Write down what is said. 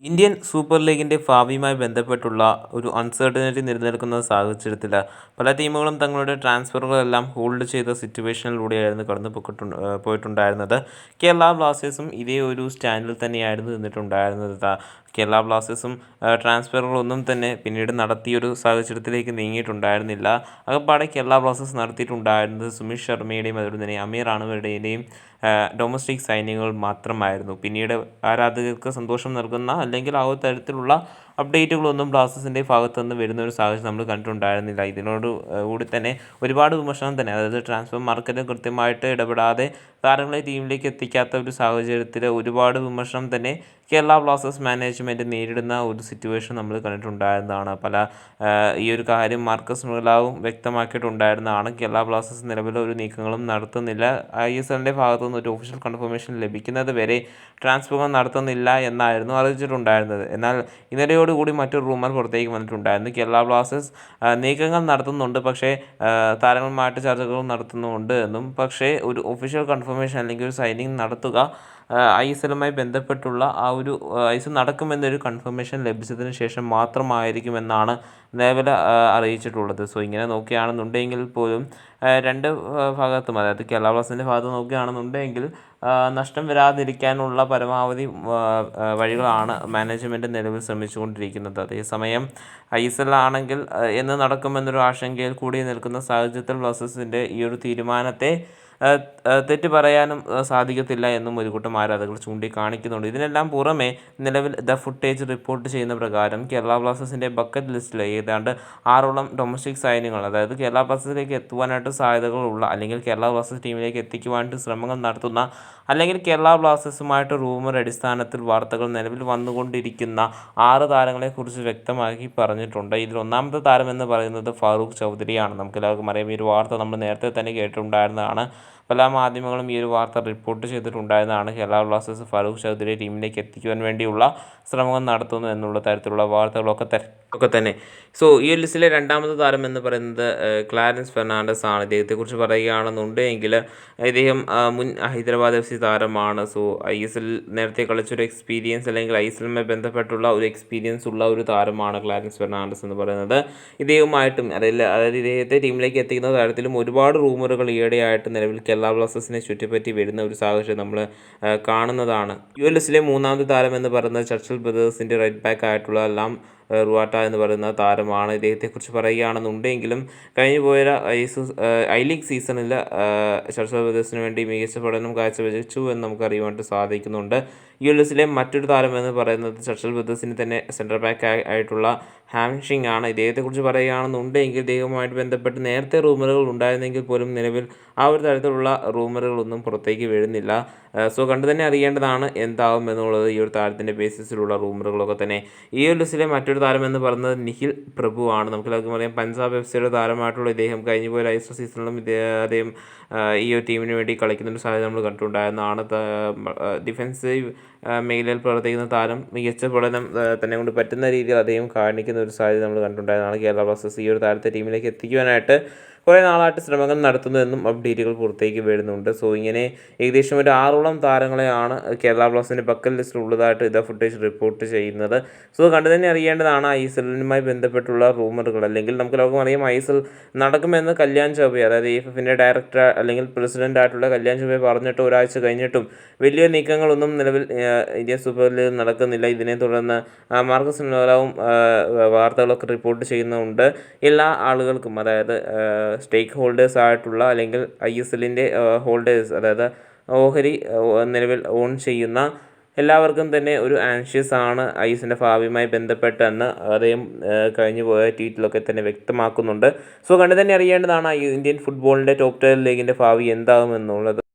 Indian super ലീഗിൻ്റെ ഭാവിയുമായി ബന്ധപ്പെട്ടുള്ള ഒരു അൺസർട്ടനിറ്റി നിലനിൽക്കുന്ന സാഹചര്യത്തിൽ പല ടീമുകളും തങ്ങളുടെ ട്രാൻസ്ഫറുകളെല്ലാം ഹോൾഡ് ചെയ്ത സിറ്റുവേഷനിലൂടെയായിരുന്നു പോയിട്ടുണ്ടായിരുന്നത്. കേരള ബ്ലാസ്റ്റേഴ്സും ഇതേ ഒരു സ്റ്റാൻഡിൽ തന്നെയായിരുന്നു നിന്നിട്ടുണ്ടായിരുന്നത്. കേരള ബ്ലാസ്റ്റേഴ്സും ട്രാൻസ്ഫറുകളൊന്നും തന്നെ പിന്നീട് നടത്തിയൊരു സാഹചര്യത്തിലേക്ക് നീങ്ങിയിട്ടുണ്ടായിരുന്നില്ല. അകപ്പാടെ കേരള ബ്ലാസ്റ്റേഴ്സ് നടത്തിയിട്ടുണ്ടായിരുന്നത് സുമിത് ശർമ്മയുടെയും അതുപോലെ തന്നെ അമീർ അണുവരുടെയും ഡൊമസ്റ്റിക് സൈനികങ്ങൾ മാത്രമായിരുന്നു. പിന്നീട് ആരാധകർക്ക് സന്തോഷം നൽകുന്ന അല്ലെങ്കിൽ ആ ഒരു തരത്തിലുള്ള അപ്ഡേറ്റുകളൊന്നും ബ്ലാസ്റ്റേഴ്സിൻ്റെ ഭാഗത്തു നിന്ന് വരുന്ന ഒരു സാഹചര്യം നമ്മൾ കണ്ടിട്ടുണ്ടായിരുന്നില്ല. ഇതിനോട് കൂടി തന്നെ ഒരുപാട് വിമർശനം തന്നെ, അതായത് ട്രാൻസ്ഫർ മാർക്കറ്റിൽ കൃത്യമായിട്ട് ഇടപെടാതെ താരങ്ങളെ ടീമിലേക്ക് എത്തിക്കാത്ത ഒരു സാഹചര്യത്തിൽ ഒരുപാട് വിമർശനം തന്നെ കേരള ബ്ലാസ്റ്റേഴ്സ് മാനേജ്മെൻറ്റ് നേരിടുന്ന ഒരു സിറ്റുവേഷൻ നമ്മൾ കണ്ടിട്ടുണ്ടായിരുന്നതാണ്. ഈ ഒരു കാര്യം മാർക്കസ് മുതലാവും വ്യക്തമാക്കിയിട്ടുണ്ടായിരുന്നതാണ്. കേരള ബ്ലാസ്റ്റേഴ്സ് നിലവിൽ ഒരു നീക്കങ്ങളും നടത്തുന്നില്ല. ISLൻ്റെ ഭാഗത്തു നിന്ന് ഒരു ഒഫീഷ്യൽ കൺഫർമേഷൻ ലഭിക്കുന്നത് വരെ ട്രാൻസ്ഫറുകൾ നടത്തുന്നില്ല എന്നായിരുന്നു അറിയിച്ചിട്ടുണ്ടായിരുന്നത്. എന്നാൽ ഇന്നലെയോടുകൂടി മറ്റൊരു റൂമർ പുറത്തേക്ക് വന്നിട്ടുണ്ടായിരുന്നു. കേരള ബ്ലാസ്റ്റേഴ്സ് നീക്കങ്ങൾ നടത്തുന്നുണ്ട്, പക്ഷേ താരങ്ങളുമായിട്ട് ചർച്ചകൾ നടത്തുന്നുണ്ട് എന്നും, പക്ഷേ ഒരു ഒഫീഷ്യൽ കൺഫർമേഷൻ അല്ലെങ്കിൽ ഒരു സൈനിങ് നടത്തുക ISLുമായി ബന്ധപ്പെട്ടുള്ള ISL നടക്കുമെന്നൊരു കൺഫർമേഷൻ ലഭിച്ചതിന് ശേഷം മാത്രമായിരിക്കുമെന്നാണ് നിലവിൽ അറിയിച്ചിട്ടുള്ളത്. സോ ഇങ്ങനെ നോക്കുകയാണെന്നുണ്ടെങ്കിൽ പോലും രണ്ട് ഭാഗത്തും, അതായത് കേരള ബ്ലാസ്റ്റേഴ്സിൻ്റെ ഭാഗത്ത് നോക്കുകയാണെന്നുണ്ടെങ്കിൽ നഷ്ടം വരാതിരിക്കാനുള്ള പരമാവധി വഴികളാണ് മാനേജ്മെൻറ്റ് നിലവിൽ ശ്രമിച്ചുകൊണ്ടിരിക്കുന്നത്. അതേസമയം ISL ആണെങ്കിൽ എന്ന് നടക്കുമെന്നൊരു ആശങ്കയിൽ കൂടി നിൽക്കുന്ന സാഹചര്യത്തിൽ ബ്ലാസ്റ്റേഴ്സിൻ്റെ ഈ ഒരു തീരുമാനത്തെ തെറ്റ് പറയാനും സാധിക്കത്തില്ല എന്നും ഒരു കൂട്ടം ആരാധകർ ചൂണ്ടിക്കാണിക്കുന്നുണ്ട്. ഇതിനെല്ലാം പുറമെ നിലവിൽ ദ ഫുട്ടേജ് റിപ്പോർട്ട് ചെയ്യുന്ന പ്രകാരം കേരള ബ്ലാസ്റ്റേഴ്സിൻ്റെ ബക്കറ്റ് ലിസ്റ്റിൽ ഏതാണ്ട് 6ഓളം ഡൊമസ്റ്റിക് സൈന്യങ്ങൾ, അതായത് കേരള ബ്ലാസ്റ്റേഴ്സിലേക്ക് എത്തുവാനായിട്ട് സാധ്യതകളുള്ള അല്ലെങ്കിൽ കേരള ബ്ലാസ്റ്റേഴ്സ് ടീമിലേക്ക് എത്തിക്കുവാനായിട്ട് ശ്രമങ്ങൾ നടത്തുന്ന അല്ലെങ്കിൽ കേരള ബ്ലാസ്റ്റേഴ്സുമായിട്ട് റൂമർ അടിസ്ഥാനത്തിൽ വാർത്തകൾ നിലവിൽ വന്നുകൊണ്ടിരിക്കുന്ന 6 താരങ്ങളെക്കുറിച്ച് വ്യക്തമാക്കി പറഞ്ഞിട്ടുണ്ട്. ഇതിൽ ഒന്നാമത്തെ താരം എന്ന് പറയുന്നത് ഫാറൂഖ് ചൗധരിയാണ്. നമുക്കെല്ലാവർക്കും അറിയാം, ഈ ഒരു വാർത്ത നമ്മൾ നേരത്തെ തന്നെ കേട്ടിട്ടുണ്ടായിരുന്നതാണ്. പല മാധ്യമങ്ങളും ഈ ഒരു വാർത്ത റിപ്പോർട്ട് ചെയ്തിട്ടുണ്ടായിരുന്നതാണ്. കേരള ബ്ലാസ്റ്റേഴ്സ് ഫാറൂഖ് ചൗധരിയെ ടീമിലേക്ക് എത്തിക്കുവാൻ വേണ്ടിയുള്ള ശ്രമങ്ങൾ നടത്തുന്നു എന്നുള്ള തരത്തിലുള്ള വാർത്തകളൊക്കെ തന്നെ. സോ ഈ ഒരു ലിസ്റ്റിലെ രണ്ടാമത്തെ താരം എന്ന് പറയുന്നത് ക്ലാരൻസ് ഫെർണാണ്ടസ് ആണ്. ഇദ്ദേഹത്തെക്കുറിച്ച് പറയുകയാണെന്നുണ്ടെങ്കിൽ ഇദ്ദേഹം മുൻ ഹൈദരാബാദ് FC താരമാണ്. സോ ISL നേരത്തെ കളിച്ചൊരു എക്സ്പീരിയൻസ് അല്ലെങ്കിൽ ISLുമായി ബന്ധപ്പെട്ടുള്ള ഒരു എക്സ്പീരിയൻസ് ഉള്ള ഒരു താരമാണ് ക്ലാരൻസ് ഫെർണാണ്ടസ് എന്ന് പറയുന്നത്. ഇദ്ദേഹവുമായിട്ടും അതായത് ഇദ്ദേഹത്തെ ടീമിലേക്ക് എത്തിക്കുന്ന കാര്യത്തിലും ഒരുപാട് റൂമറുകൾ ഈയിടെയായിട്ട് നിലവിൽ കേരള ബ്ലാസ്റ്റേഴ്സിനെ ചുറ്റിപ്പറ്റി വരുന്ന ഒരു സാഹചര്യം നമ്മൾ കാണുന്നതാണ്. ULSലെ മൂന്നാമത്തെ താരം എന്ന് പറയുന്നത് ചർച്ചിൽ ബ്രദേഴ്സിൻ്റെ റൈറ്റ് ബാക്ക് ആയിട്ടുള്ള ലാം റുവാട്ട എന്ന് പറയുന്ന താരമാണ്. ഇദ്ദേഹത്തെക്കുറിച്ച് പറയുകയാണെന്നുണ്ടെങ്കിലും കഴിഞ്ഞു പോയ I ലീഗ് സീസണിൽ ചർച്ചിൽ ബ്രദേഴ്സിന് വേണ്ടി മികച്ച പഠനം കാഴ്ചവെച്ചു എന്ന് നമുക്ക് അറിയുവാനായിട്ട് സാധിക്കുന്നുണ്ട്. ULSലെ മറ്റൊരു താരം എന്ന് പറയുന്നത് ചർച്ചിൽ ബ്രദേഴ്സിന് തന്നെ സെൻട്രൽ ബാക്ക് ആയിട്ടുള്ള ഹാംഷിങ് ആണ്. ഇദ്ദേഹത്തെക്കുറിച്ച് പറയുകയാണെന്നുണ്ടെങ്കിൽ ഇദ്ദേഹവുമായിട്ട് ബന്ധപ്പെട്ട് നേരത്തെ റൂമറുകൾ ഉണ്ടായിരുന്നെങ്കിൽ പോലും നിലവിൽ ആ ഒരു തരത്തിലുള്ള റൂമറുകളൊന്നും പുറത്തേക്ക് വരുന്നില്ല. സോ കണ്ടു തന്നെ അറിയേണ്ടതാണ് എന്താകും എന്നുള്ളത് ഈ ഒരു താരത്തിൻ്റെ ബേസിസിലുള്ള റൂമറുകളൊക്കെ തന്നെ. ഈ ഒരു ലിസ്റ്റിലെ മറ്റൊരു താരം എന്ന് പറയുന്നത് നിഖിൽ പ്രഭു ആണ്. നമുക്കെല്ലാവർക്കും അറിയാം, പഞ്ചാബ് FCയുടെ താരമായിട്ടുള്ള ഇദ്ദേഹം കഴിഞ്ഞു പോയ ISL സീസണിലും അദ്ദേഹം ഈ ഒരു ടീമിന് വേണ്ടി കളിക്കുന്നൊരു സാഹചര്യം നമ്മൾ കണ്ടിട്ടുണ്ടായിരുന്നതാണ്. ഡിഫൻസീവ് മേഖലയിൽ പ്രവർത്തിക്കുന്ന താരം മികച്ച പഠനം തന്നെ കൊണ്ട് പറ്റുന്ന രീതിയിൽ അദ്ദേഹം കാണിക്കുന്ന ഒരു സാഹചര്യം നമ്മൾ കണ്ടിട്ടുണ്ടായിരുന്നതാണ്. കേരള ബ്ലാസ്റ്റേഴ്സ് ഈ ഒരു താരത്തെ ടീമിലേക്ക് എത്തിക്കുവാനായിട്ട് കുറേ നാളായിട്ട് ശ്രമങ്ങൾ നടത്തുന്നതെന്നും അപ്ഡേറ്റുകൾ പുറത്തേക്ക് വരുന്നുണ്ട്. സോ ഇങ്ങനെ ഏകദേശം ഒരു 6ഓളം താരങ്ങളെയാണ് കേരള ബ്ലാസ്റ്റേഴ്സിൻ്റെ ബക്കറ്റ് ലിസ്റ്റിൽ ഉള്ളതായിട്ട് ഇതാ ഫുട്ടേജ് റിപ്പോർട്ട് ചെയ്യുന്നത്. സോ കണ്ടു തന്നെ അറിയേണ്ടതാണ് ISLുമായി ബന്ധപ്പെട്ടുള്ള റൂമറുകൾ. അല്ലെങ്കിൽ നമുക്ക് എല്ലാവർക്കും അറിയാം, ISL നടക്കുമെന്ന് കല്യാൺ ചൗബെ, അതായത് AFFൻ്റെ ഡയറക്ടർ അല്ലെങ്കിൽ പ്രസിഡൻ്റ് ആയിട്ടുള്ള കല്യാൺ ചൗബെ പറഞ്ഞിട്ട് ഒരാഴ്ച കഴിഞ്ഞിട്ടും വലിയ നീക്കങ്ങളൊന്നും നിലവിൽ ഇന്ത്യൻ സൂപ്പർ ലീഗ് നടക്കുന്നില്ല. ഇതിനെ തുടർന്ന് മാർക്കസ് മുതലാവും വാർത്തകളൊക്കെ റിപ്പോർട്ട് ചെയ്യുന്നുണ്ട്. എല്ലാ ആളുകൾക്കും, അതായത് സ്റ്റേക്ക് ഹോൾഡേഴ്സ് ആയിട്ടുള്ള അല്ലെങ്കിൽ ISLൻ്റെ ഹോൾഡേഴ്സ്, അതായത് ഓഹരി നിലവിൽ ഓൺ ചെയ്യുന്ന എല്ലാവർക്കും തന്നെ ഒരു ആൻഷ്യസ് ആണ് ISLൻ്റെ ഭാവിയുമായി ബന്ധപ്പെട്ടെന്ന് അദ്ദേഹം കഴിഞ്ഞു പോയ ട്വീറ്റിലൊക്കെ തന്നെ വ്യക്തമാക്കുന്നുണ്ട്. സോ കണ്ടു തന്നെ അറിയേണ്ടതാണ് ഇന്ത്യൻ ഫുട്ബോളിൻ്റെ ടോപ്പ് 10 ലീഗിൻ്റെ ഭാവി എന്താകുമെന്നുള്ളത്.